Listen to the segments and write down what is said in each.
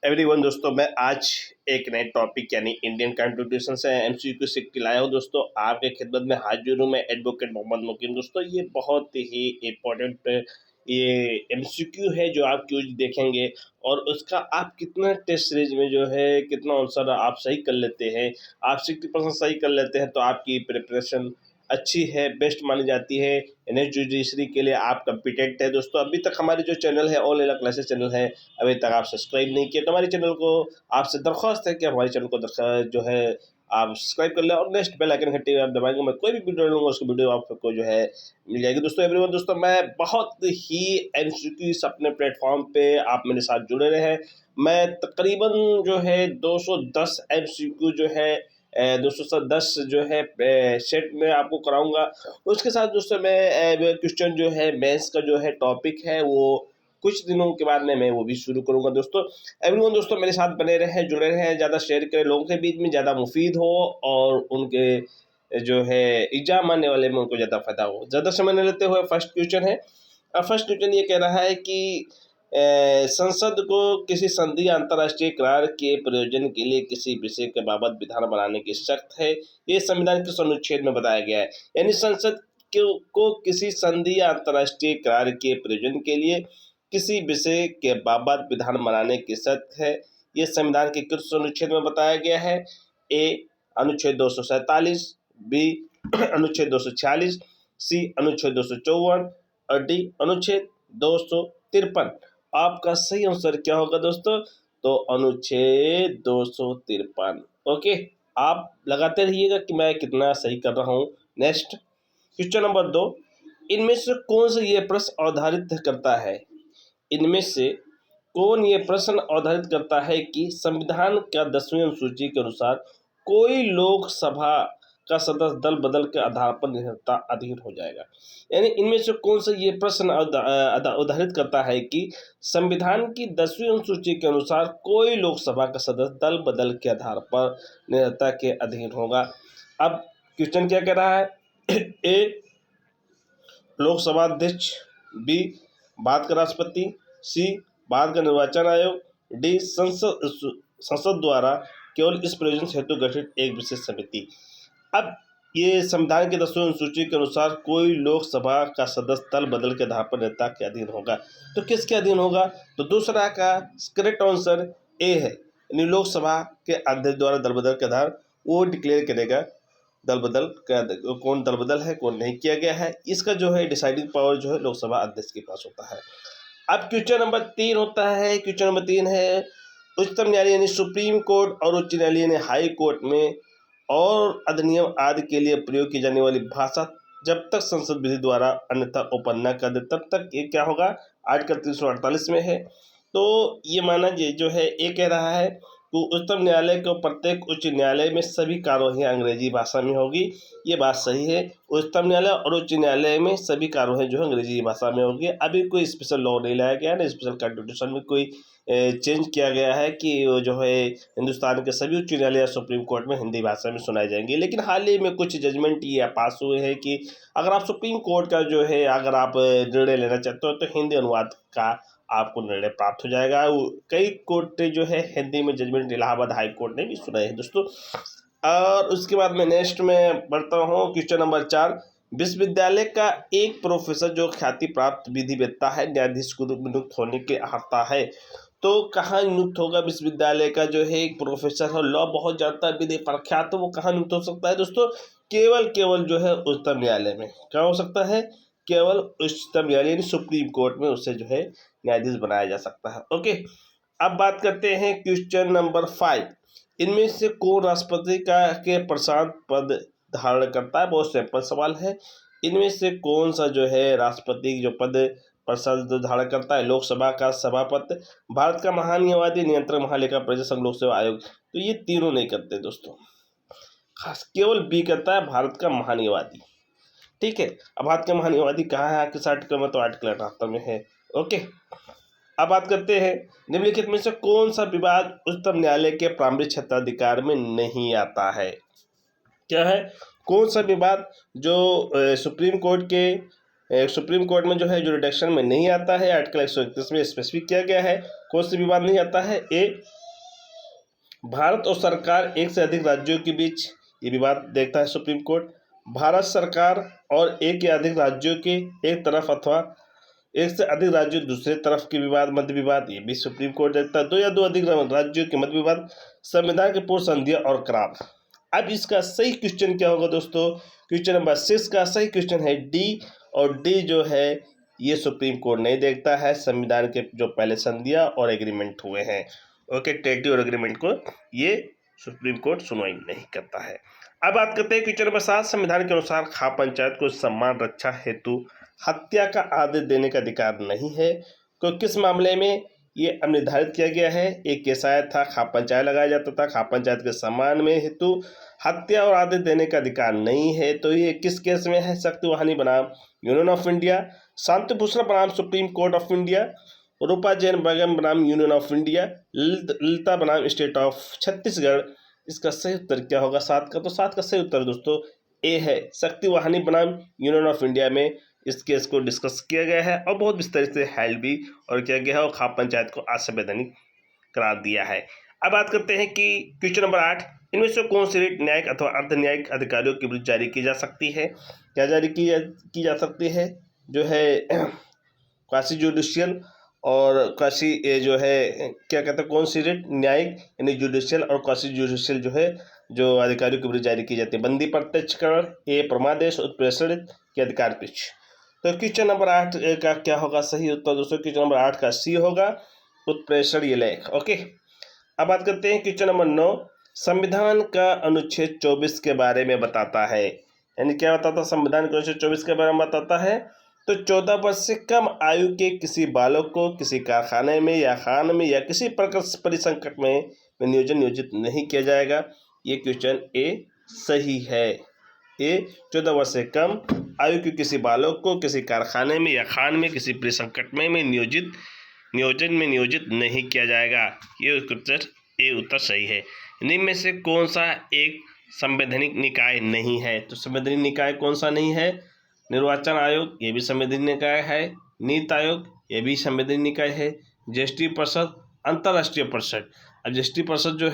Everyone दोस्तों, मैं आज एक नए टॉपिक यानी इंडियन कॉन्स्टिट्यूशन से एमसीक्यू सिक्के लाया हूँ। दोस्तों, आपके खिदमत में हाजिर हूँ मैं एडवोकेट मोहम्मद मुकीम। दोस्तों, ये बहुत ही इम्पोर्टेंट ये एमसीक्यू है जो आप क्यूज देखेंगे और उसका आप कितना टेस्ट सीरीज में जो है कितना आंसर आप सही कर लेते हैं। आप 60% सही कर लेते हैं तो आपकी प्रिपरेशन अच्छी है, बेस्ट मानी जाती है। नेक्स्ट जुडिशरी के लिए आप कम्पिटेंट है। दोस्तों, अभी तक हमारे जो चैनल है ऑल इंडिया क्लासेस चैनल है, अभी तक आप सब्सक्राइब नहीं किए तो हमारे चैनल को आपसे दरख्वास्त है कि हमारे चैनल को जो है आप सब्सक्राइब कर लें और नेक्स्ट बेल आइकन घंटे आप दबाएंगे, मैं कोई भी वीडियो डालूंगा उसकी वीडियो आपको जो है मिल जाएगी। दोस्तों एवरीवन, दोस्तों मैं बहुत ही एमसीक्यूज अपने प्लेटफॉर्म पे आप मेरे साथ जुड़े रहे। मैं तकरीबन जो है 210 एमसीक्यू जो है 210 जो है सेट में आपको कराऊंगा। उसके साथ दोस्तों मैं क्वेश्चन जो है मैथ्स का जो है टॉपिक है वो कुछ दिनों के बाद मैं वो भी शुरू करूंगा। दोस्तों एवरीवन, दोस्तों मेरे साथ बने रहें, जुड़े रहें, ज़्यादा शेयर करें, लोगों के बीच में ज़्यादा मुफीद हो और उनके जो है एग्जाम आने वाले में उनको ज़्यादा फायदा हो। ज़्यादा समय नहीं लेते हुए फर्स्ट क्वेश्चन है। फर्स्ट क्वेश्चन ये कह रहा है कि संसद को किसी संधि या अंतर्राष्ट्रीय करार के प्रयोजन के लिए किसी विषय के बाबत विधान बनाने की शर्त है। ये संविधान के अनुच्छेद में बताया गया है। यानी संसद को किसी संधि या अंतर्राष्ट्रीय करार के प्रयोजन के लिए किसी विषय के बाबत विधान बनाने की शर्त है। ये संविधान के किस अनुच्छेद में बताया गया है? ए अनुच्छेद 247, बी अनुच्छेद 246, सी अनुच्छेद 254 और डी अनुच्छेद 253। आपका सही आंसर क्या होगा दोस्तों? तो अनुच्छेद 253। ओके, आप लगाते रहिएगा कि मैं कितना सही कर रहा हूँ। नेक्स्ट क्वेश्चन नंबर 2, इनमें से कौन सा ये प्रश्न अवधारित करता है? इनमें से कौन ये प्रश्न अवधारित करता है कि संविधान का 10वीं अनुसूची के अनुसार कोई लोकसभा का सदस्य दल बदल के आधार पर निरंतरता अधीन हो जाएगा? यानी इनमें से कौन सा ये प्रश्न उदाहरित करता है कि संविधान की 10वीं अनुसूची के अनुसार कोई लोकसभा का सदस्य दल बदल के आधार पर निरंतरता के अधीन होगा? अब क्वेश्चन क्या कह रहा है? ए लोकसभा अध्यक्ष, बी भारत का राष्ट्रपति, सी भारत का निर्वाचन आयोग, डी संसद द्वारा केवल इस प्रयोजन हेतु गठित एक विशेष समिति। अब ये संविधान की 10वीं अनुसूची के अनुसार कोई लोकसभा का सदस्य दल बदल के आधार पर नेता के अधीन होगा, तो किसके अधीन होगा? तो दूसरा का करेक्ट आंसर ए है, यानी लोकसभा के अध्यक्ष द्वारा दल बदल के आधार वो डिक्लेयर करेगा दल बदल का कौन दल बदल है कौन नहीं किया गया है। इसका जो है डिसाइडिंग पावर जो है लोकसभा अध्यक्ष के पास होता है। अब क्वेश्चन नंबर 3 होता है। क्वेश्चन नंबर 3 है, उच्चतम न्यायालय यानी सुप्रीम कोर्ट और उच्च न्यायालय यानी हाई कोर्ट में और अधिनियम आदि के लिए प्रयोग की जाने वाली भाषा जब तक संसद विधि द्वारा अन्यथा ओपन न कर दे तब तक ये क्या होगा? आर्टिकल 348 में है। तो ये माना जो है ये कह रहा है तो उच्चतम न्यायालय को प्रत्येक उच्च न्यायालय में सभी कार्यवाही अंग्रेजी भाषा में होगी। ये बात सही है, उच्चतम न्यायालय और उच्च न्यायालय में सभी कार्यवाही जो है अंग्रेजी भाषा में होगी। अभी कोई स्पेशल लॉ नहीं लाया गया है, ना स्पेशल कॉन्स्टिट्यूशन में कोई चेंज किया गया है कि जो है हिंदुस्तान के सभी उच्च न्यायालय या सुप्रीम कोर्ट में हिंदी भाषा में सुनाई जाएंगी। लेकिन हाल ही में कुछ जजमेंट ये पास हुए हैं कि अगर आप सुप्रीम कोर्ट का जो है अगर आप निर्णय लेना चाहते हो तो हिंदी अनुवाद का आपको निर्णय प्राप्त हो जाएगा। कई कोर्ट जो है हिंदी में जजमेंट इलाहाबाद हाई कोर्ट ने भी सुनाए हैं दोस्तों। और उसके बाद मैं नेक्स्ट में बढ़ता हूँ। क्वेश्चन नंबर 4, विश्वविद्यालय का एक प्रोफेसर जो ख्याति प्राप्त विधिवेत्ता है न्यायाधीश के रूप में नियुक्त होने के अर्हता है, तो कहाँ नियुक्त होगा? विश्वविद्यालय का जो है एक प्रोफेसर है, लॉ बहुत जानता है, विधि प्रख्यात, तो वो कहाँ नियुक्त हो सकता है दोस्तों? केवल जो है उच्चतम न्यायालय में। क्या हो सकता है? केवल उच्चतम न्यायालय यानी सुप्रीम कोर्ट में उसे जो है न्यायाधीश बनाया जा सकता है। ओके, अब बात करते हैं क्वेश्चन नंबर 5, इनमें से कौन राष्ट्रपति के प्रशांत पद धारण करता है? बहुत सिंपल सवाल है। इनमें से कौन सा जो है राष्ट्रपति जो पद प्रशांत धारण करता है? लोकसभा का सभापति, भारत का महान न्यायवादी, नियंत्रक महालेखा परीक्षक, संघ लोक सेवा आयोग। तो ये तीनों नहीं करते दोस्तों, खास केवल बी करता है, भारत का महान्यायवादी। ठीक है, अब भारत का महान्यायवादी कहाँ है? किस आर्टिकल में? तो आर्टिकल 78 में है। ओके, अब बात करते हैं निम्नलिखित में से कौन सा विवाद उच्चतम न्यायालय के प्रारंभिक क्षेत्राधिकार में नहीं आता है? क्या है? कौन सा विवाद जो सुप्रीम कोर्ट के सुप्रीम कोर्ट में जो है जुरिडिक्शन में नहीं आता है। आर्टिकल 131 में स्पेसिफिक किया गया है कौन सा विवाद नहीं आता है। ए, भारत और सरकार एक से अधिक राज्यों के बीच ये विवाद देखता है सुप्रीम कोर्ट। भारत सरकार और एक या अधिक राज्यों के एक तरफ अथवा एक से अधिक राज्यों दूसरे तरफ के विवाद मध्य विवाद ये भी सुप्रीम कोर्ट देखता है। दो या दो अधिक राज्यों के मध्य विवाद, संविधान के पूर्व संध्या और करार। अब इसका सही क्वेश्चन क्या होगा दोस्तों? क्वेश्चन नंबर 6 का सही क्वेश्चन है डी, और डी जो है ये सुप्रीम कोर्ट नहीं देखता है। संविधान के जो पहले संध्या और एग्रीमेंट हुए हैं, ओके, ट्रीटी और एग्रीमेंट को ये सुप्रीम कोर्ट सुनवाई नहीं करता है। अब बात करते हैं क्वेश्चन नंबर 7। संविधान के अनुसार खाप पंचायत को सम्मान रक्षा हेतु हत्या का आदेश देने का अधिकार नहीं है। तो किस मामले में ये अब निर्धारित किया गया है? एक केस आया था, खाप पंचायत लगाया जाता था, खाप पंचायत के सम्मान में हेतु हत्या और आदेश देने का अधिकार नहीं है। तो ये किस केस में है? शक्तिवाहिनी बनाम union of India, Shanti Bhushan बनाम सुप्रीम कोर्ट ऑफ इंडिया, रूपा जैन बेगम बनाम यूनियन ऑफ इंडिया, ललिता बनाम स्टेट ऑफ छत्तीसगढ़। इसका सही उत्तर क्या होगा 7 का? तो 7 का सही उत्तर दोस्तों ए है, शक्तिवाहिनी बनाम यूनियन ऑफ इंडिया में इस केस को डिस्कस किया गया है और बहुत विस्तार से हैंड भी और किया गया है और खाप पंचायत को असंवैधानिक करार दिया है। अब बात करते हैं कि क्वेश्चन नंबर 8, इनमें से कौन सी रिट न्यायिक अथवा अर्ध न्यायिक अधिकारियों के विरुद्ध जारी की जा सकती है? क्या जारी की जा सकती है? जो है क्वासी जुडिशियल और क्वासी जो है क्या कहते हैं, कौन सी रिट न्यायिक यानी जुडिशियल और क्वासी जुडिशियल जो है जो अधिकारियों के विरुद्ध जारी की जाती है। बंदी प्रत्यक्षकरण, ए प्रमादेश, उत्प्रेषण के अधिकार पक्ष। तो क्वेश्चन नंबर 8 का क्या होगा सही उत्तर दोस्तों? क्वेश्चन नंबर 8 का सी होगा, उत्प्रेषण ये लेख, ओके। अब बात करते हैं क्वेश्चन नंबर 9। संविधान का अनुच्छेद 24 के बारे में बताता है, यानी क्या बताता है? संविधान के अनुच्छेद 24 के बारे में बताता है। तो 14 वर्ष से कम आयु के किसी बालक को किसी कारखाने में या खान में या किसी प्रकार परिसंकट में नियोजित नहीं किया जाएगा। ये क्वेश्चन ए सही है। ए 14 वर्ष से कम आयु के किसी बालक को किसी कारखाने में या खान में किसी परिसंकट में नियोजित नहीं किया जाएगा। ये उत्तर ए उत्तर सही है। इनमें में से कौन सा एक संवैधानिक निकाय नहीं है? तो संवैधानिक निकाय कौन सा नहीं है? निर्वाचन आयोग, ये भी संवैधानिक निकाय है। नीति आयोग, ये भी संवैधानिक निकाय है। जीएसटी परिषद, अंतर्राष्ट्रीय परिषद। अब जीएसटी परिषद जो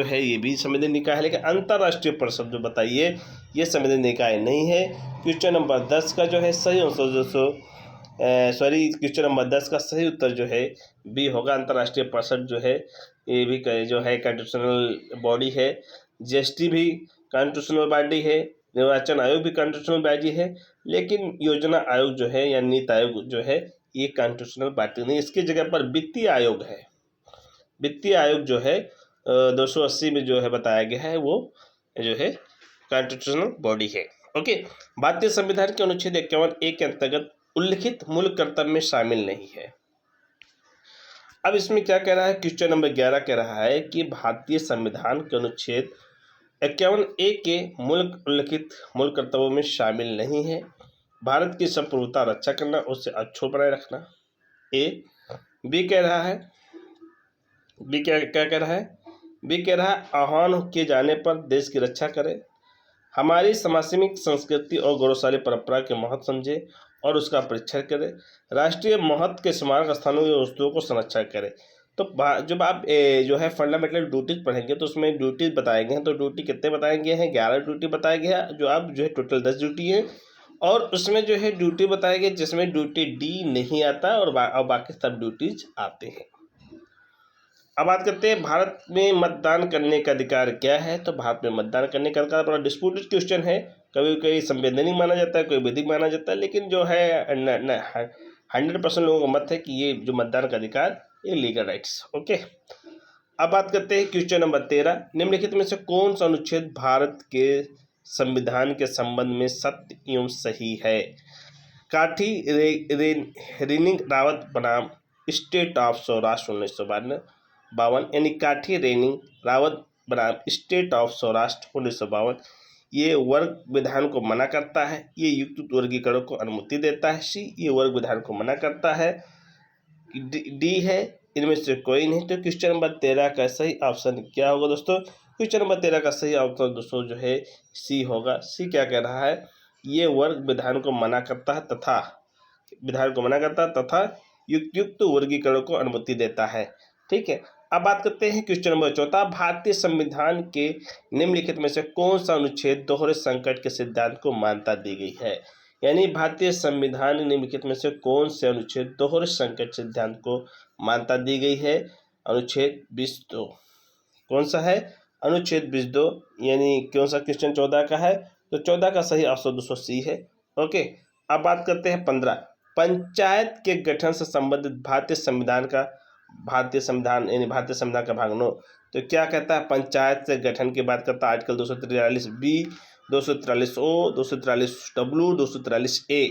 है ये भी संवैधानिक निकाय है, लेकिन अंतर्राष्ट्रीय परिषद जो बताइए ये संवैधानिक निकाय नहीं है। क्वेश्चन नंबर 10 का जो है सही आंसर दोस्तों क्वेश्चन नंबर 10 का सही उत्तर जो है बी होगा। अंतर्राष्ट्रीय परिषद जो है ये भी जो है कॉन्स्टिट्यूशनल बॉडी है। जीएसटी भी कॉन्स्टिट्यूशनल बॉडी है। निर्वाचन आयोग भी कॉन्स्टिट्यूशनल बॉडी है, लेकिन योजना आयोग जो है या नीति आयोग जो है ये कॉन्स्टिट्यूशनल बॉडी नहीं। इसकी जगह पर वित्तीय आयोग है। वित्तीय आयोग जो है 280 में जो है बताया गया है वो जो है कॉन्स्टिट्यूशनल बॉडी है, ओके। भारतीय संविधान के अनुच्छेद 51A के अंतर्गत उल्लिखित मूल कर्तव्य में शामिल नहीं है। अब इसमें क्या कह रहा है? क्वेश्चन नंबर 11 कह रहा है कि भारतीय संविधान के अनुच्छेद 51A के उल्लिखित मूल कर्तव्यों में शामिल नहीं है। भारत की संप्रभुता रक्षा करना, उससे अक्षुण्ण बनाए रखना। ए। बी कह रहा है, बी क्या कह रहा है? बी कह रहा है आह्वान किए जाने पर देश की रक्षा करें, हमारी समसामयिक संस्कृति और गौरवशाली परंपरा के महत्व समझे और उसका परीक्षण करें, राष्ट्रीय महत्व के स्मारक स्थानों की वस्तुओं को संरक्षण करें। तो जब आप जो है फंडामेंटल ड्यूटीज पढ़ेंगे तो उसमें ड्यूटीज बताए गए हैं। तो ड्यूटी कितने बताए गए हैं? 11 ड्यूटी बताया गया है, जो आप जो है टोटल 10 ड्यूटी है। और उसमें जो है ड्यूटी बताए गए जिसमें ड्यूटी डी नहीं आता और बाकी सब ड्यूटीज आते हैं। अब बात करते हैं भारत में मतदान करने का अधिकार क्या है? तो भारत में मतदान करने का अधिकार बड़ा डिस्प्यूटेड क्वेश्चन है। कभी कभी संवैधानिक माना जाता है, कोई विधिक माना जाता है, लेकिन जो है 100% लोगों का मत है कि ये जो मतदान का अधिकार ये लीगल राइट्स, ओके। अब बात करते हैं क्वेश्चन नंबर 13। निम्नलिखित में से कौन सा अनुच्छेद भारत के संविधान के संबंध में सत्य एवं सही है? काठी रेनिंग रावत बनाम स्टेट ऑफ सौराष्ट्र 1952, यानी काठी रेनिंग रावत बनाम स्टेट ऑफ सौराष्ट्र 1952 ये वर्ग विधान को मना करता है। ये युक्त वर्गीकरण को अनुमति देता है। सी ये वर्ग विधान को मना करता है। डी है इनमें से कोई नहीं। तो क्वेश्चन नंबर 13 का सही ऑप्शन क्या होगा दोस्तों? क्वेश्चन नंबर 13 का सही ऑप्शन दोस्तों जो है सी होगा। सी क्या कह रहा है? ये वर्ग विधान को मना करता है तथा युक्त वर्गीकरण को अनुमति देता है। ठीक है, अब बात करते हैं क्वेश्चन नंबर 14। भारतीय संविधान के निम्नलिखित में से कौन सा अनुच्छेद दोहरे संकट के सिद्धांत को मान्यता दी गई है? यानी भारतीय संविधान निम्नलिखित में से कौन से अनुच्छेद दोहरे संकट सिद्धांत को मान्यता दी गई है? अनुच्छेद 22। कौन सा है? अनुच्छेद 22। यानी कौन सा क्वेश्चन 14 का है? तो 14 का सही ऑप्शन 200 है। ओके, अब बात करते हैं 15। पंचायत के गठन से संबंधित भारतीय संविधान का भाग 9 तो क्या कहता है? पंचायत से गठन की बात करता है article 243B, 243O, 243W, 243A।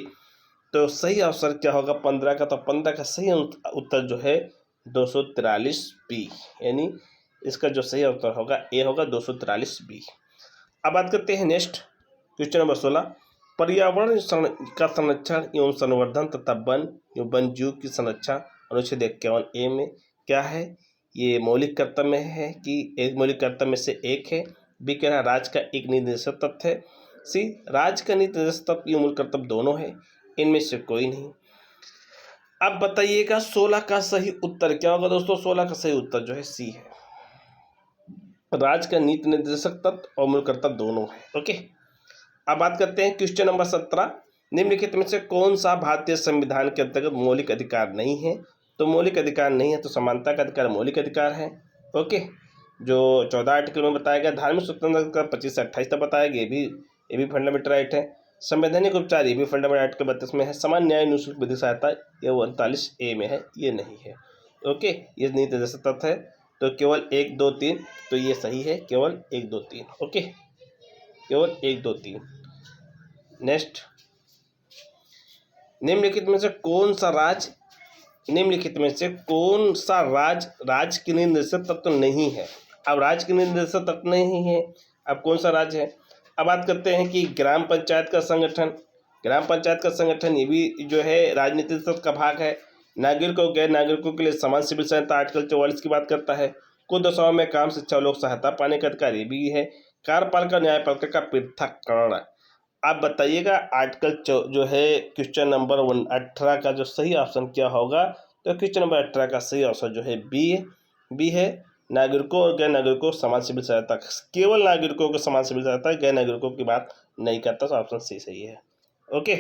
तो सही अवसर क्या होगा 15 का? तो 15 का सही उत्तर जो है 243B, यानी इसका जो सही उत्तर होगा ए होगा 243B। अब बात करते हैं नेक्स्ट क्वेश्चन नंबर 16। पर्यावरण का संरक्षण एवं संवर्धन तथा वन्यजीव की संरक्षा अनुच्छेद 51A में क्या है? ये मौलिक कर्तव्य है कि एक मौलिक कर्तव्य में से एक है। बी कह रहा है राज्य का एक निर्देशक तत्व है। सी राज्य का निर्देशक तत्व एवं मूल कर्तव्य दोनों है, इनमें से कोई नहीं। अब बताइएगा 16 का सही उत्तर क्या होगा दोस्तों? 16 का सही उत्तर जो है सी है, राज्य का नीति निर्देशक तत्व और मूल कर्तव्य दोनों है। ओके, अब बात करते हैं क्वेश्चन नंबर 17। निम्नलिखित में से कौन सा भारतीय संविधान के अंतर्गत मौलिक अधिकार नहीं है? तो मौलिक अधिकार नहीं है तो समानता का अधिकार मौलिक अधिकार है। ओके, जो 14 आर्टिकल में बताया गया। धार्मिक स्वतंत्रता का 25 से 28 तक बताया गया, ये भी फंडामेंटल राइट है। संवैधानिक उपचार ये भी फंडामेंटल आर्टिकल 32 में है। समान न्याय निःशुल्क विधिक सहायता ये 39A में है, ये नहीं है। ओके, ये नीति निर्देशक तत्व है, तो केवल 1, 2, 3 तो ये सही है, केवल 1, 2, 3। ओके, केवल 1, 2, 3। नेक्स्ट, निम्नलिखित में से कौन सा राज्य के निर्देशक तत्व नहीं है? अब राज्य के निर्देशक तत्व नहीं है, अब कौन सा राज्य है? अब बात करते हैं कि ग्राम पंचायत का संगठन ये भी जो है राजनीतिक तत्व का भाग है। नागरिकों और गैर नागरिकों के लिए समान सिविल सहायता आर्टिकल 44 की बात करता है। कुछ दशाओं में काम, शिक्षा, लोक सहायता पाने का अधिकार ये भी है। कार्यपालिका न्यायपालिका का पृथक्करण। आप बताइएगा आर्टिकल जो है क्वेश्चन नंबर 18 का जो सही ऑप्शन क्या होगा? तो क्वेश्चन नंबर 18 का सही ऑप्शन जो है बी है, नागरिकों और गैर नागरिकों समान सिविल सहायता। केवल नागरिकों को समान सिविल सहायता, गैर नागरिकों की बात नहीं करता, तो ऑप्शन सी सही है। ओके,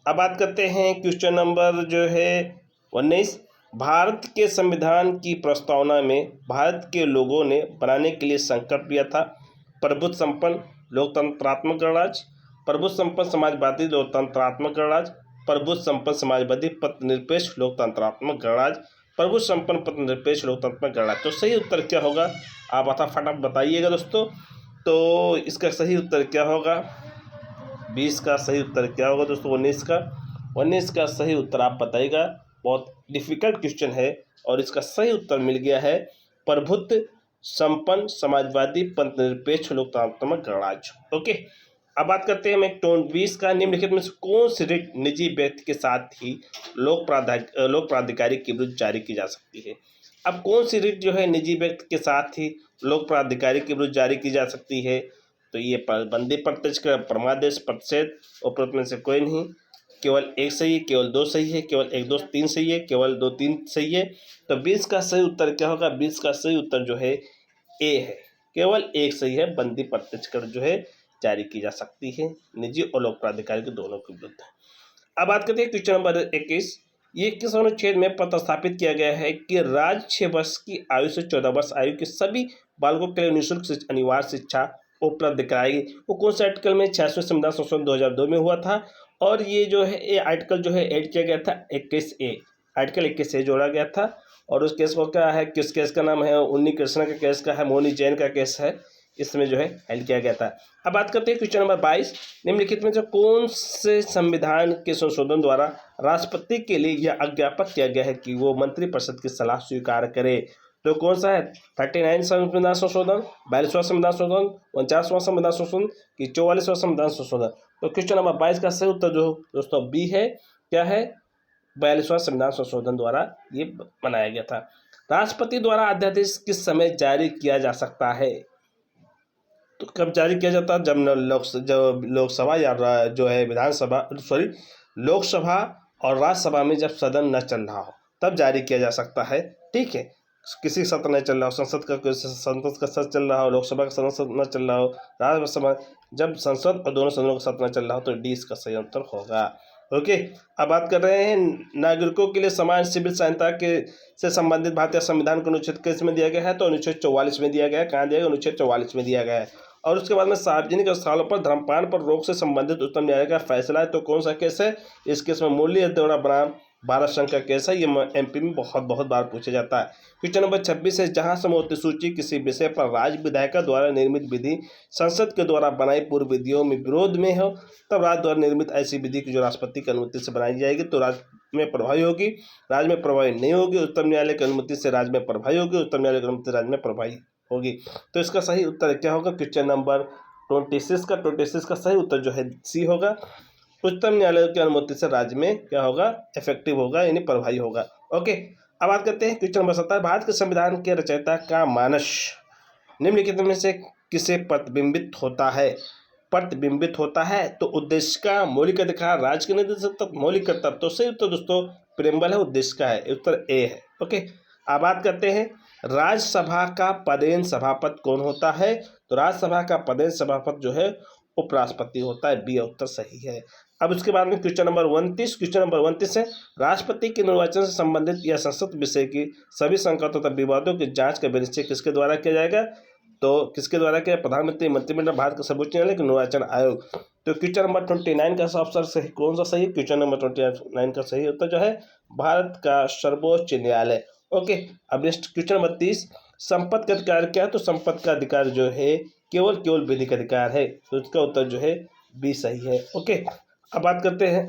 अब बात करते हैं क्वेश्चन नंबर जो है 19। भारत के संविधान की प्रस्तावना में भारत के लोगों ने बनाने के लिए संकल्प लिया था प्रभुत्व संपन्न लोकतंत्रात्मक गणराज्य, प्रभुत्व संपन्न समाजवादी लोकतंत्रात्मक गणराज्य, प्रभुत्व संपन्न समाजवादी पथनिरपेक्ष लोकतंत्रात्मक गणराज्य, प्रभुत्व संपन्न पथनिरपेक्ष लोकतंत्रात्मक गणराज्य। तो सही उत्तर क्या होगा? आप फटाफट बताइएगा दोस्तों। तो इसका सही उत्तर क्या होगा? 20 का सही उत्तर क्या होगा दोस्तों? 19 का सही उत्तर आप बताइएगा। बहुत डिफिकल्ट क्वेश्चन है और इसका सही उत्तर मिल गया है प्रभुत्व संपन्न समाजवादी पथनिरपेक्ष लोकतंत्रात्मक गणराज्य। ओके, अब बात करते हैं मैं 20 का। निम्नलिखित में से कौन सी रिट निजी व्यक्ति के साथ ही लोक प्राधिकारी के विरुद्ध जारी की जा सकती है? अब कौन सी रिट जो है निजी व्यक्ति के साथ ही लोक प्राधिकारी के विरुद्ध जारी की जा सकती है? तो ये बंदी प्रत्यक्ष का परमादेश प्रतिषेध उपरोक्त में से कोई नहीं। केवल एक सही है, केवल 2 सही है, केवल 1, 2, 3 सही है, केवल 2, 3 सही है। तो 20 का सही उत्तर क्या होगा? 20 का सही उत्तर जो है ए है, केवल 1 सही है। बंदी प्रत्यक्ष कर जो है जारी की जा सकती है निजी और लोक प्राधिकारी के दोनों के विरुद्ध। अब बात करते हैं क्वेश्चन नंबर 21। ये किस अनुच्छेद में प्रतिस्थापित किया गया है कि राज्य 6 वर्ष की आयु से 14 वर्ष आयु के सभी बालकों के लिए निःशुल्क अनिवार्य शिक्षा उपलब्ध कराएगी? वो कौन से आर्टिकल में? 66वें संविधान संशोधन 2002 में हुआ था। और ये जो है ये आर्टिकल जो है ऐड किया गया था 21A, आर्टिकल 21A जोड़ा गया था। और उस केस को क्या है, किस केस का नाम है? उन्नी कृष्णा का केस का है, मोनी जैन का केस है, इसमें जो है ऐड किया गया था। अब बात करते हैं क्वेश्चन नंबर 22। निम्नलिखित में से कौन से संविधान के संशोधन द्वारा राष्ट्रपति के लिए यह आज्ञापित किया गया है कि वो मंत्रिपरिषद की सलाह स्वीकार करे? तो कौन सा है? 39 संविधान संशोधन, 42वां संविधान संशोधन, 49वां संविधान संशोधन कि 44वां संविधान संशोधन? तो क्वेश्चन नंबर 22 का सही उत्तर जो दोस्तों बी है। क्या है? 42वां संविधान संशोधन द्वारा ये बनाया गया था। राष्ट्रपति द्वारा अध्यादेश किस समय जारी किया जा सकता है? तो कब जारी किया जाता है? जब लोकसभा या जो है विधानसभा, सॉरी, लोकसभा और राज्यसभा में जब सदन न चल रहा हो तब जारी किया जा सकता है। ठीक है, किसी सत्र नहीं चल रहा हो, संसद का सत्र चल रहा हो, लोकसभा का संसद न चल रहा हो, राज्यसभा, जब संसद और दोनों सदनों का सत्र न चल रहा हो तो डी इसका सही उत्तर होगा। ओके, अब बात कर रहे हैं नागरिकों के लिए समान सिविल सहायता के से संबंधित भारतीय संविधान का अनुच्छेद किस में दिया गया है? तो अनुच्छेद 44 में दिया गया है। कहाँ दिया गया? अनुच्छेद 44 में दिया गया है। और उसके बाद में सार्वजनिक स्थलों पर धूम्रपान पर रोक से संबंधित उच्चतम न्यायालय का फैसला है। तो कौन सा केस है? इस केस में मुरली द्वारा बनाम भारत संघ का केस है। ये एमपी में बहुत बार पूछा जाता है। क्वेश्चन नंबर 26 है, जहां समवर्ती सूची किसी विषय पर राज्य विधायिका द्वारा निर्मित विधि संसद के द्वारा बनाई पूर्व विधियों में विरोध में हो तब राज्य द्वारा निर्मित ऐसी विधि की जो राष्ट्रपति की अनुमति से बनाई जाएगी तो राज्य में प्रभावी होगी, राज्य में प्रभावी नहीं होगी। उच्चतम न्यायालय की अनुमति से राज्य में प्रभावी होगी, उच्चतम न्यायालय की अनुमति से राज्य में प्रभावी होगी। तो इसका सही उत्तर क्या होगा? क्वेश्चन नंबर 26 का सही उत्तर जो है सी होगा। उच्चतम न्यायालय की अनुमति से राज्य में क्या होगा? इफेक्टिव होगा, यानी प्रभावी होगा। ओके, अब बात करते हैं क्वेश्चन नंबर 17, भारत के संविधान के रचयिता का मानस निम्नलिखित में से किसे प्रतिबिंबित होता है? प्रतिबिंबित होता है तो उद्देश्य का, मौलिक अधिकार, राज्य के निर्देशक, मौलिक कर्तव्य। तो सही उत्तर दोस्तों प्रेमबल है, उद्देश्य का है, उत्तर ए है। ओके, अब बात करते हैं राज्यसभा का पदेन सभापति कौन होता है? तो राज्यसभा का पदेन सभापति जो है उपराष्ट्रपति होता है, बी उत्तर सही है। अब उसके बाद में क्वेश्चन नंबर 29 है, राष्ट्रपति के निर्वाचन से संबंधित या संसद विषय की सभी संकटों तथा विवादों की जांच का निश्चय किसके द्वारा किया जाएगा? तो किसके द्वारा किया? प्रधानमंत्री, मंत्रिमंडल, भारत का सर्वोच्च न्यायालय के निर्वाचन आयोग। तो क्वेश्चन नंबर 29 का ऑप्शन सही कौन सा सही? क्वेश्चन नंबर 29 का सही उत्तर जो है भारत का सर्वोच्च न्यायालय। ओके, अब नेक्स्ट क्वेश्चन नंबर 30, संपत्ति का अधिकार क्या है? तो संपत्ति का अधिकार जो है केवल विधिक अधिकार है, तो इसका उत्तर जो है बी सही है। ओके, अब बात करते हैं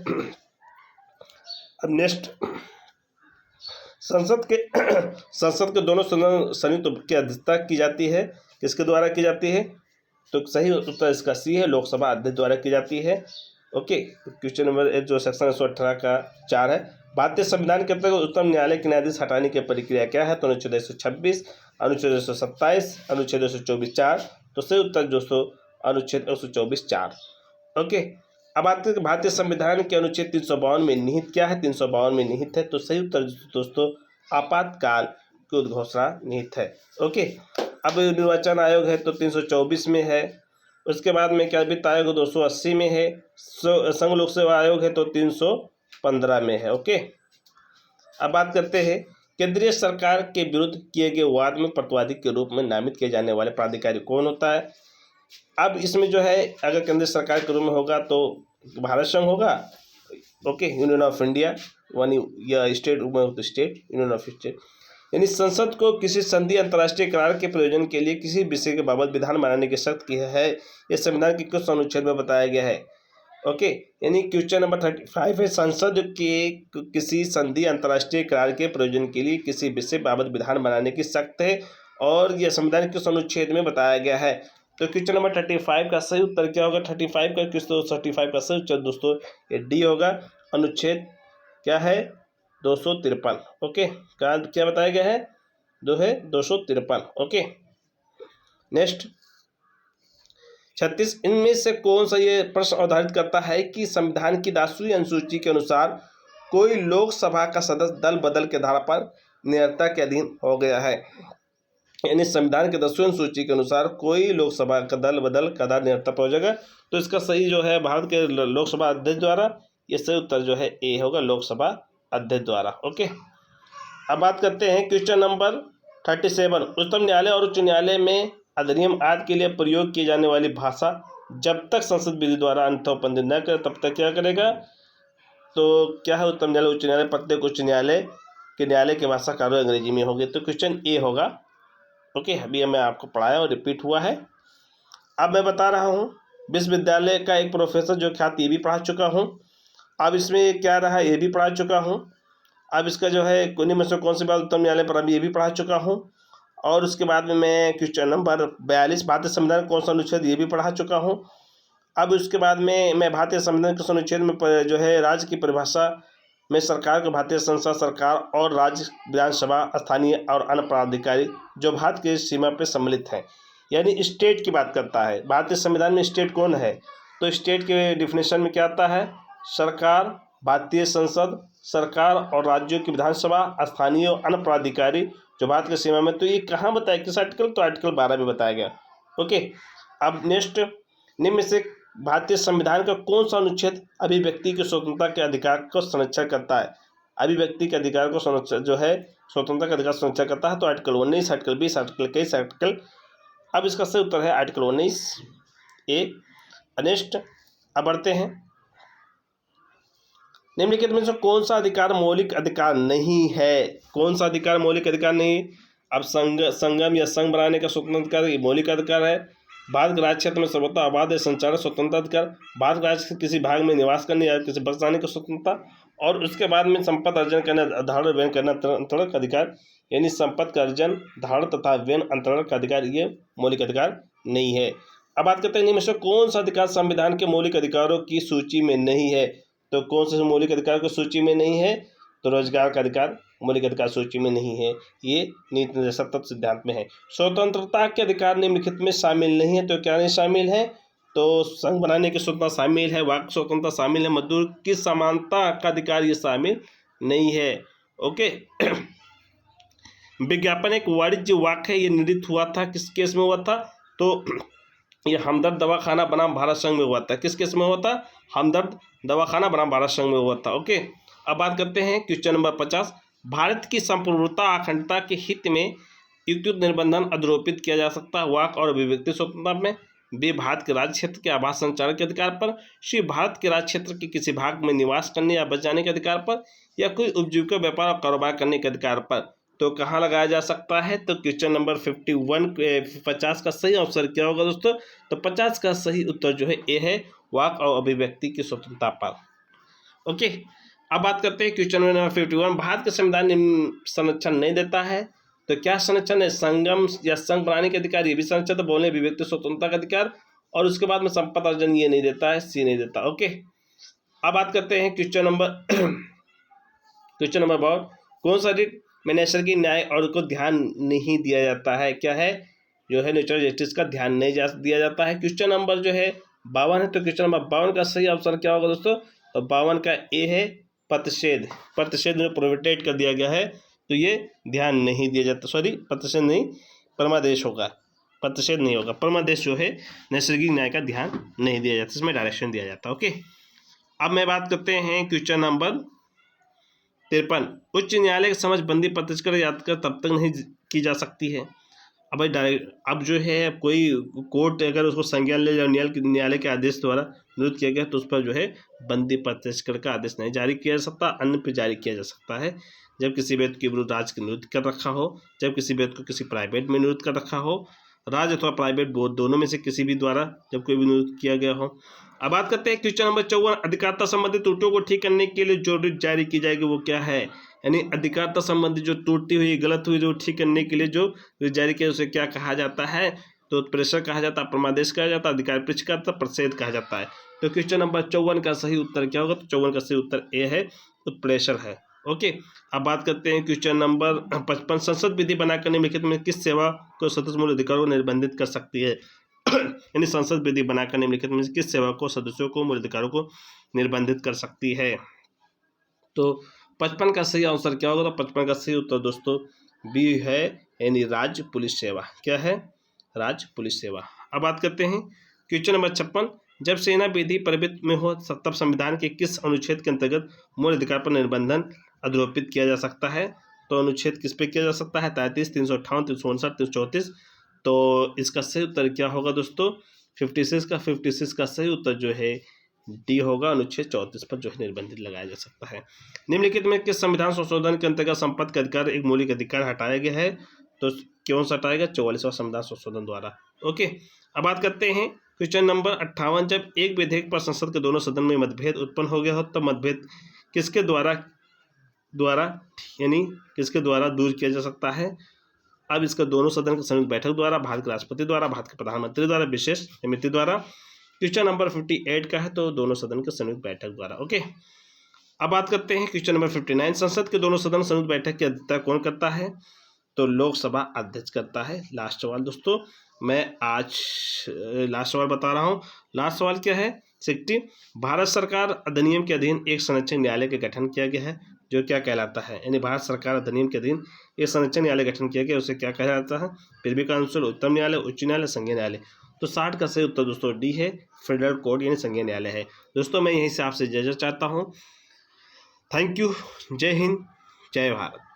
अब नेक्स्ट संसद के दोनों सदन संयुक्त की अध्यक्षता की जाती है, किसके द्वारा की जाती है? तो सही उत्तर इसका सी है, लोकसभा अध्यक्ष द्वारा की जाती है। ओके, क्वेश्चन नंबर जो सेक्शन 118 का 4 है, भारतीय संविधान के अंतर्गत उच्चतम न्यायालय के न्यायाधीश हटाने की प्रक्रिया क्या है? तो अनुच्छेद 126, अनुच्छेद 127, अनुच्छेद 124(4). तो सही उत्तर दोस्तों अनुच्छेद 124(4). ओके, अब बात करें भारतीय संविधान के अनुच्छेद 352 में निहित क्या है? 352 में निहित है, तो सही उत्तर दोस्तों आपातकाल की उद्घोषणा निहित है। ओके, अब निर्वाचन आयोग है तो 324 में है। उसके बाद में क्या वित्त आयोग 280 में है। संघ लोक सेवा आयोग है तो 315 में है। ओके, अब बात करते हैं केंद्रीय सरकार के विरुद्ध किए गए वाद में प्रतिवादी के रूप में नामित किए जाने वाले प्राधिकारी कौन होता है? अब इसमें जो है अगर केंद्र सरकार के रूप में होगा तो भारत संघ होगा। Okay, union of India, one या state state, union of state, यानी संसद को किसी संधि अंतर्राष्ट्रीय करार के प्रयोजन के लिए किसी विषय के बाबत विधान बनाने की शक्ति की है, ये संविधान के कुछ अनुच्छेद में बताया गया है। ओके, यानी क्वेश्चन नंबर 35 है, संसद के किसी संधि अंतर्राष्ट्रीय करार के प्रयोजन के लिए किसी विषय बाबत विधान बनाने की शक्ति है और यह संविधान के कुछ अनुच्छेद में बताया गया है। तो क्वेश्चन नंबर 35 का सही उत्तर क्या होगा? 35 का सही उत्तर दोस्तों ये डी होगा, अनुच्छेद क्या है? 253। ओके, क्या बताया गया है? 253। ओके, नेक्स्ट 36, इनमें से कौन सा ये प्रश्न अवधारित करता है कि संविधान की 10वीं अनुसूची के अनुसार कोई लोकसभा का सदस्य दल बदल के आधार पर निरंतरता के अधीन हो गया है? यानी संविधान के 10वीं अनुसूची के अनुसार कोई लोकसभा का दल बदल का आधार निरंतर पर हो जाएगा, तो इसका सही जो है भारत के लोकसभा अध्यक्ष द्वारा, ये सही उत्तर जो है ए होगा, लोकसभा अध्यक्ष द्वारा। ओके, अब बात करते हैं क्वेश्चन नंबर 37, उच्चतम न्यायालय और उच्च न्यायालय में अधिनियम आदि के लिए प्रयोग की जाने वाली भाषा जब तक संसद विधि द्वारा अंतोपंदित न करे तब तक क्या करेगा? तो क्या है? उच्चतम न्यायालय, उच्च न्यायालय, प्रत्येक उच्च न्यायालय की भाषा कार्य अंग्रेजी में होगी, तो क्वेश्चन ए होगा। ओके, अभी मैं आपको पढ़ाया और रिपीट हुआ है। अब मैं बता रहा हूँ विश्वविद्यालय का एक प्रोफेसर जो ख्याति ये भी पढ़ा चुका हूँ। अब इसमें क्या रहा, ये भी पढ़ा चुका हूँ। अब इसका जो है कोई में से कौन सी बात उत्तम न्यायालय पर अभी ये भी पढ़ा चुका हूँ। और उसके बाद में मैं क्वेश्चन नंबर 42 भारतीय संविधान कौन सा अनुच्छेद ये भी पढ़ा चुका हूँ। अब उसके बाद में मैं भारतीय संविधान के अनुच्छेद में जो है राज्य की परिभाषा में सरकार को भारतीय संसद, सरकार और राज्य विधानसभा, स्थानीय और अन्य पदाधिकारी जो भारत की सीमा पर सम्मिलित हैं, यानी स्टेट की बात करता है। भारतीय संविधान में स्टेट कौन है? तो स्टेट के डिफिनेशन में क्या आता है? सरकार, भारतीय संसद, सरकार और राज्यों की विधानसभा, स्थानीय और अन्य प्राधिकारी जो भारत की सीमा में। तो ये कहाँ बताया, किस आर्टिकल? तो आर्टिकल 12 में बताया गया। ओके, अब नेक्स्ट, निम्न में से भारतीय संविधान का कौन सा अनुच्छेद अभिव्यक्ति की स्वतंत्रता के अधिकार को संरक्षण करता है? अभिव्यक्ति के अधिकार को संरक्षण जो है, स्वतंत्रता का अधिकार संरक्षण करता है। तो आर्टिकल 19, आर्टिकल 20, आर्टिकल 21, आर्टिकल। अब इसका सही उत्तर है आर्टिकल 19 ए। नेक्स्ट, अब बढ़ते हैं, निम्नलिखित में से कौन सा अधिकार मौलिक अधिकार नहीं है? कौन सा अधिकार मौलिक अधिकार नहीं? अब संगम या संघ बनाने का स्वतंत्र अधिकार ये मौलिक अधिकार है। भारत के राज्य क्षेत्र में सर्वथा आबाद संचार स्वतंत्र अधिकार, भारत राज्य के किसी भाग में निवास करने या किसी बस जाने की स्वतंत्रता, और उसके बाद में संपत्ति अर्जन करना, धारण व्ययन करना अंतरण का अधिकार, यानी संपत्ति का अर्जन, धारण तथा व्ययन अंतरण का अधिकार ये मौलिक अधिकार नहीं है। अब बात करते हैं इनमें से कौन सा अधिकार संविधान के मौलिक अधिकारों की सूची में नहीं है? तो कौन से मौलिक अधिकार की सूची में नहीं है? तो रोजगार का अधिकार मौलिक अधिकार सूची में नहीं है, ये नीति निर्देशक तत्व सिद्धांत में है। स्वतंत्रता के अधिकार निम्नलिखित में शामिल नहीं है, तो क्या नहीं शामिल है? तो संघ बनाने की स्वतंत्रता शामिल है, वाक स्वतंत्रता शामिल है, मजदूर की समानता का अधिकार ये शामिल नहीं है। ओके विज्ञापन एक वाणिज्य वाक्य है, ये निर्मित हुआ था, किस केस में हुआ था? तो ये हमदर्द दवाखाना बनाम भारत संघ में हुआ था। किस केस में हुआ था? हमदर्द दवाखाना बनाम भारत संघ में हुआ था। ओके, अब बात करते हैं क्वेश्चन नंबर 50। भारत की संपूर्णता अखंडता के हित में युक्त निर्बंधन अध्रोपित किया जा सकता है वाक और अभिव्यक्ति स्वतंत्रता में। बी, भारत के राज्य क्षेत्र के आवास संचालन के अधिकार पर। सी, भारत के राज्य क्षेत्र के किसी भाग में निवास करने या बस जाने के अधिकार पर, या कोई उपजीविका व्यापार और कारोबार करने के अधिकार पर। तो कहाँ लगाया जा सकता है? तो क्वेश्चन नंबर 50 का सही आंसर क्या होगा दोस्तों? तो 50 का सही उत्तर जो है ए है, वाक और अभिव्यक्ति की स्वतंत्रता पर। ओके, अब बात करते हैं क्वेश्चन नंबर 51। भारत का संविधान संरक्षण नहीं देता है, तो क्या संरक्षण है? संगम या संघ बनाने के अधिकार ये भी संरक्षण, तो बोलने अभिव्यक्ति स्वतंत्रता का अधिकार, और उसके बाद में संपत्ति अर्जन ये नहीं देता है, सी नहीं देता। ओके, अब बात करते हैं क्वेश्चन नंबर 52। कौन सा रिट में नैसर्गिक न्याय और को ध्यान नहीं दिया जाता है? क्या है? जो है नेचुरल जस्टिस का ध्यान नहीं दिया जाता है। क्वेश्चन नंबर जो है 52 है, तो क्वेश्चन नंबर 52 का सही ऑप्शन क्या होगा दोस्तों? तो 52 का ए है, प्रतिषेध। प्रतिषेध में प्रोहिबिटेड कर दिया गया है, तो ये ध्यान नहीं दिया जाता। सॉरी, प्रतिषेध नहीं, परमादेश होगा, प्रतिषेध नहीं होगा। परमादेश जो है नैसर्गिक न्याय का ध्यान नहीं दिया जाता, इसमें डायरेक्शन दिया जाता है। ओके, अब मैं बात करते हैं क्वेश्चन नंबर 53। उच्च न्यायालय की समझ बंदी प्रतिष्ठा याचिका तब तक नहीं की जा सकती है। अब भाई डायरेक्ट, अब जो है कोई कोर्ट अगर उसको संज्ञान ले न्यायालय के आदेश द्वारा निरुद्ध किया गया, तो उस पर जो है बंदी प्रतिष्ठा का आदेश नहीं जारी किया जा सकता, अन्य पर जारी किया जा सकता है। जब किसी व्यक्ति के विरुद्ध राज्य के निरुद्ध कर रखा हो, जब किसी व्यक्ति को किसी प्राइवेट में निरुद्ध कर रखा हो, राज्य अथवा प्राइवेट बोर्ड दोनों में से किसी भी द्वारा जब कोई भी निरुद्ध किया गया हो। अब बात करते हैं क्वेश्चन नंबर 54। अधिकारिता संबंधी त्रुटियों को ठीक करने के लिए जो रिट जारी की जाएगी वो क्या है? यानी अधिकारिता संबंधी जो त्रुटि हुई, गलत हुई, जो ठीक करने के लिए जो रिट जारी किया उसे क्या कहा जाता है? तो प्रेशर कहा जाता है, परमादेश कहा जाता है, अधिकार पृष्ठ कहा जाता है, प्रतिषेध कहा जाता है। तो क्वेश्चन नंबर 54 का सही उत्तर क्या होगा? तो 54 का सही उत्तर ए है, उत्प्रेषर है। ओके, अब बात करते हैं क्वेश्चन नंबर 55। संसद विधि बनाकर निम्नलिखित में किस सेवा को सदस्य मूल अधिकारों को निर्बंधित कर सकती है? यानी संसद विधि बनाकर निम्नलिखित में किस सेवा को सदस्यों को मूल अधिकारों को निर्बंधित कर सकती है? तो 55 का सही आंसर क्या होगा? तो 55 का सही उत्तर दोस्तों बी है, यानी राज्य पुलिस सेवा। क्या है? राज्य पुलिस सेवा। अब बात करते हैं क्वेश्चन नंबर 56। जब सेना विधि परिवृत्त में हो तब संविधान के किस अनुच्छेद के अंतर्गत मूल अधिकार पर निर्बंधन अध्रोपित किया जा सकता है? तो अनुच्छेद किस पे किया जा सकता है? 33, 358, 359, 334। तो इसका सही उत्तर क्या होगा दोस्तों? 56 का सही उत्तर जो है डी होगा, अनुच्छेद 34 पर जो है निर्बंधित लगाया जा सकता है। निम्नलिखित में किस संविधान संशोधन के अंतर्गत संपत्ति का अधिकार एक मौलिक अधिकार हटाया गया है? तो क्यों सा हटाएगा? 44वां संविधान संशोधन द्वारा। ओके, अब बात करते हैं क्वेश्चन नंबर 58। जब एक विधेयक पर संसद के दोनों सदन में मतभेद उत्पन्न हो गया हो तब मतभेद किसके द्वारा यानी किसके द्वारा दूर किया जा सकता है? अब इसका दोनों सदन की संयुक्त बैठक द्वारा, भारत के राष्ट्रपति द्वारा, भारत के प्रधानमंत्री द्वारा, विशेष समिति द्वारा। क्वेश्चन नंबर 58 का है, तो दोनों सदन की संयुक्त बैठक द्वारा। ओके, अब बात करते हैं क्वेश्चन नंबर 59। संसद के दोनों सदन संयुक्त बैठक की अध्यक्षता कौन करता है? तो लोकसभा अध्यक्ष करता है। लास्ट सवाल दोस्तों, मैं आज लास्ट सवाल बता रहा हूँ। लास्ट सवाल क्या है? 60, भारत सरकार अधिनियम के अधीन एक संरक्षण न्यायालय का गठन किया गया है, जो क्या कहलाता है? यानी भारत सरकार अधिनियम के अधीन एक संरक्षण न्यायालय गठन किया गया, उसे क्या कहलाता है? प्रिवी काउंसिल, उच्चतम न्यायालय, उच्च न्यायालय, संघीय न्यायालय। तो 60 का सही उत्तर दोस्तों डी है, फेडरल कोर्ट यानी संघीय न्यायालय है। दोस्तों मैं यहीं से आपसे इजाजत चाहता हूँ। Thank you. जय हिंद, जय भारत।